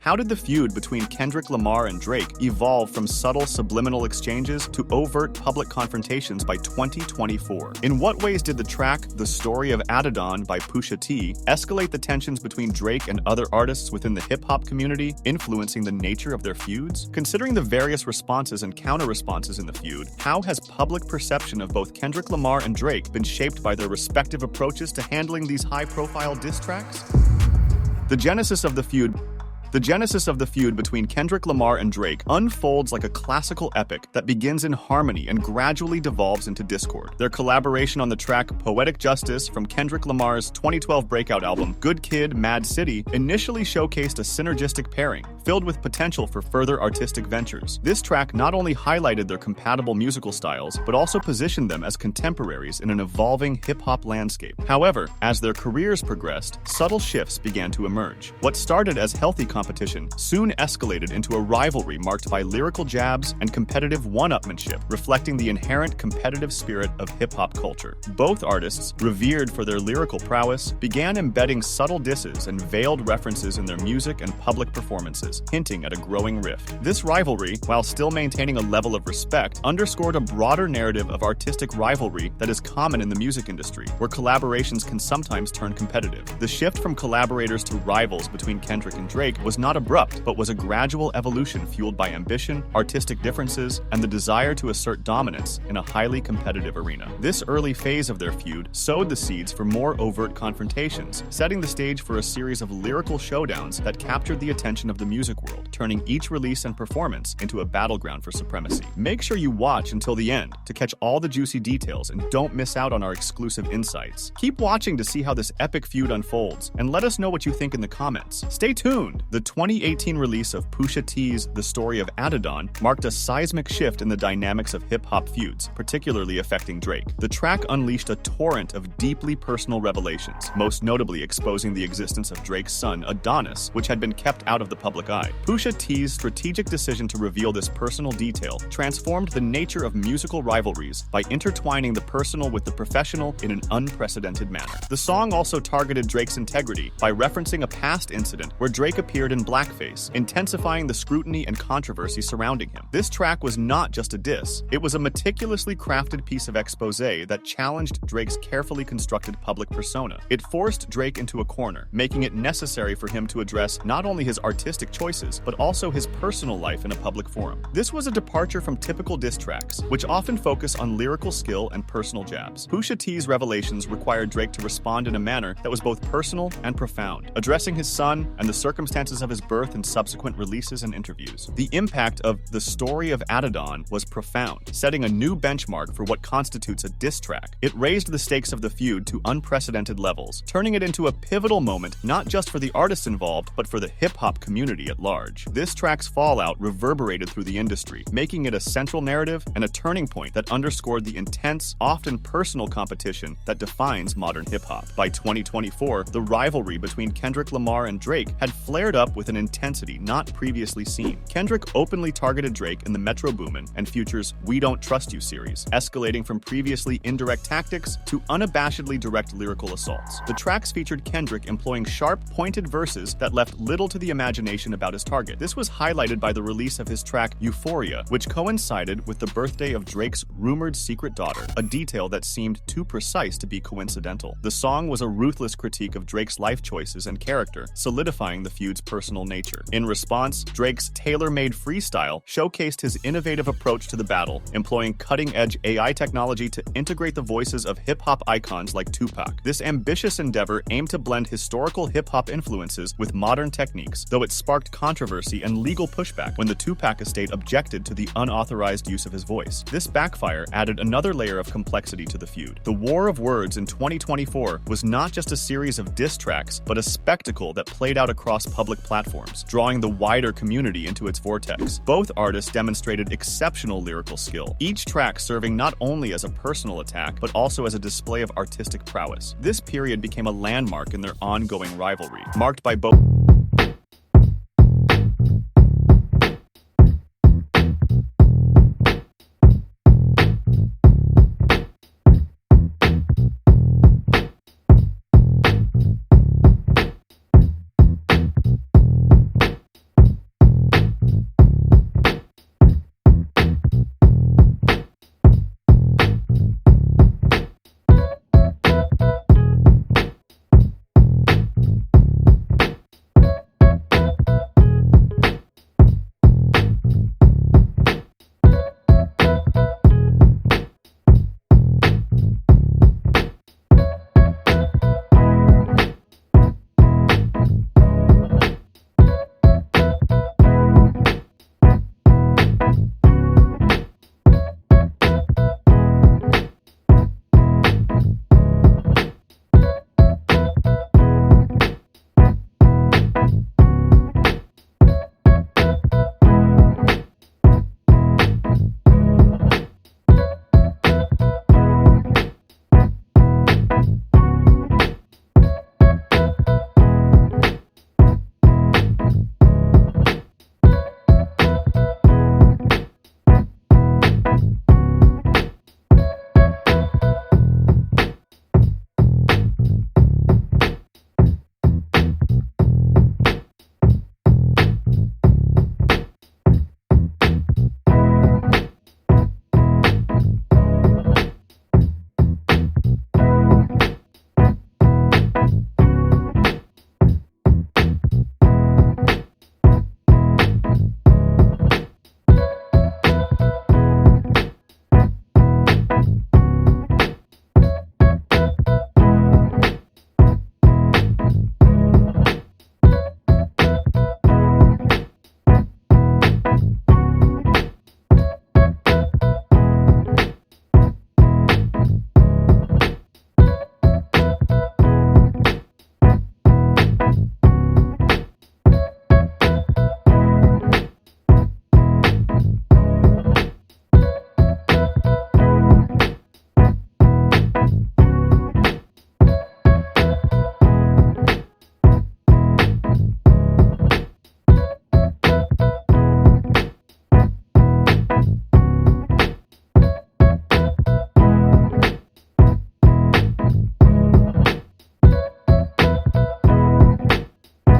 How did the feud between Kendrick Lamar and Drake evolve from subtle subliminal exchanges to overt public confrontations by 2024? In what ways did the track The Story of Adidon by Pusha T escalate the tensions between Drake and other artists within the hip-hop community, influencing the nature of their feuds? Considering the various responses and counter-responses in the feud, how has public perception of both Kendrick Lamar and Drake been shaped by their respective approaches to handling these high-profile diss tracks? The genesis of the feud between Kendrick Lamar and Drake unfolds like a classical epic that begins in harmony and gradually devolves into discord. Their collaboration on the track Poetic Justice from Kendrick Lamar's 2012 breakout album Good Kid, Mad City initially showcased a synergistic pairing, filled with potential for further artistic ventures. This track not only highlighted their compatible musical styles, but also positioned them as contemporaries in an evolving hip-hop landscape. However, as their careers progressed, subtle shifts began to emerge. What started as healthy competition soon escalated into a rivalry marked by lyrical jabs and competitive one-upmanship, reflecting the inherent competitive spirit of hip-hop culture. Both artists, revered for their lyrical prowess, began embedding subtle disses and veiled references in their music and public performances, hinting at a growing rift. This rivalry, while still maintaining a level of respect, underscored a broader narrative of artistic rivalry that is common in the music industry, where collaborations can sometimes turn competitive. The shift from collaborators to rivals between Kendrick and Drake was not abrupt, but was a gradual evolution fueled by ambition, artistic differences, and the desire to assert dominance in a highly competitive arena. This early phase of their feud sowed the seeds for more overt confrontations, setting the stage for a series of lyrical showdowns that captured the attention of the music world, turning each release and performance into a battleground for supremacy. Make sure you watch until the end to catch all the juicy details and don't miss out on our exclusive insights. Keep watching to see how this epic feud unfolds, and let us know what you think in the comments. Stay tuned! The 2018 release of Pusha T's The Story of Adidon marked a seismic shift in the dynamics of hip-hop feuds, particularly affecting Drake. The track unleashed a torrent of deeply personal revelations, most notably exposing the existence of Drake's son, Adonis, which had been kept out of the public eye. Pusha T's strategic decision to reveal this personal detail transformed the nature of musical rivalries by intertwining the personal with the professional in an unprecedented manner. The song also targeted Drake's integrity by referencing a past incident where Drake appeared in blackface, intensifying the scrutiny and controversy surrounding him. This track was not just a diss, it was a meticulously crafted piece of exposé that challenged Drake's carefully constructed public persona. It forced Drake into a corner, making it necessary for him to address not only his artistic choices, but also his personal life in a public forum. This was a departure from typical diss tracks, which often focus on lyrical skill and personal jabs. Pusha T's revelations required Drake to respond in a manner that was both personal and profound, addressing his son and the circumstances of his birth in subsequent releases and interviews. The impact of The Story of Adidon was profound, setting a new benchmark for what constitutes a diss track. It raised the stakes of the feud to unprecedented levels, turning it into a pivotal moment not just for the artists involved, but for the hip-hop community at large. This track's fallout reverberated through the industry, making it a central narrative and a turning point that underscored the intense, often personal competition that defines modern hip-hop. By 2024, the rivalry between Kendrick Lamar and Drake had flared up with an intensity not previously seen. Kendrick openly targeted Drake in the Metro Boomin and Future's We Don't Trust You series, escalating from previously indirect tactics to unabashedly direct lyrical assaults. The tracks featured Kendrick employing sharp, pointed verses that left little to the imagination about his target. This was highlighted by the release of his track Euphoria, which coincided with the birthday of Drake's rumored secret daughter, a detail that seemed too precise to be coincidental. The song was a ruthless critique of Drake's life choices and character, solidifying the feud's personal nature. In response, Drake's tailor-made freestyle showcased his innovative approach to the battle, employing cutting-edge AI technology to integrate the voices of hip-hop icons like Tupac. This ambitious endeavor aimed to blend historical hip-hop influences with modern techniques, though it sparked controversy and legal pushback when the Tupac estate objected to the unauthorized use of his voice. This backfire added another layer of complexity to the feud. The war of words in 2024 was not just a series of diss tracks, but a spectacle that played out across public platforms, drawing the wider community into its vortex. Both artists demonstrated exceptional lyrical skill, each track serving not only as a personal attack, but also as a display of artistic prowess. This period became a landmark in their ongoing rivalry, marked by both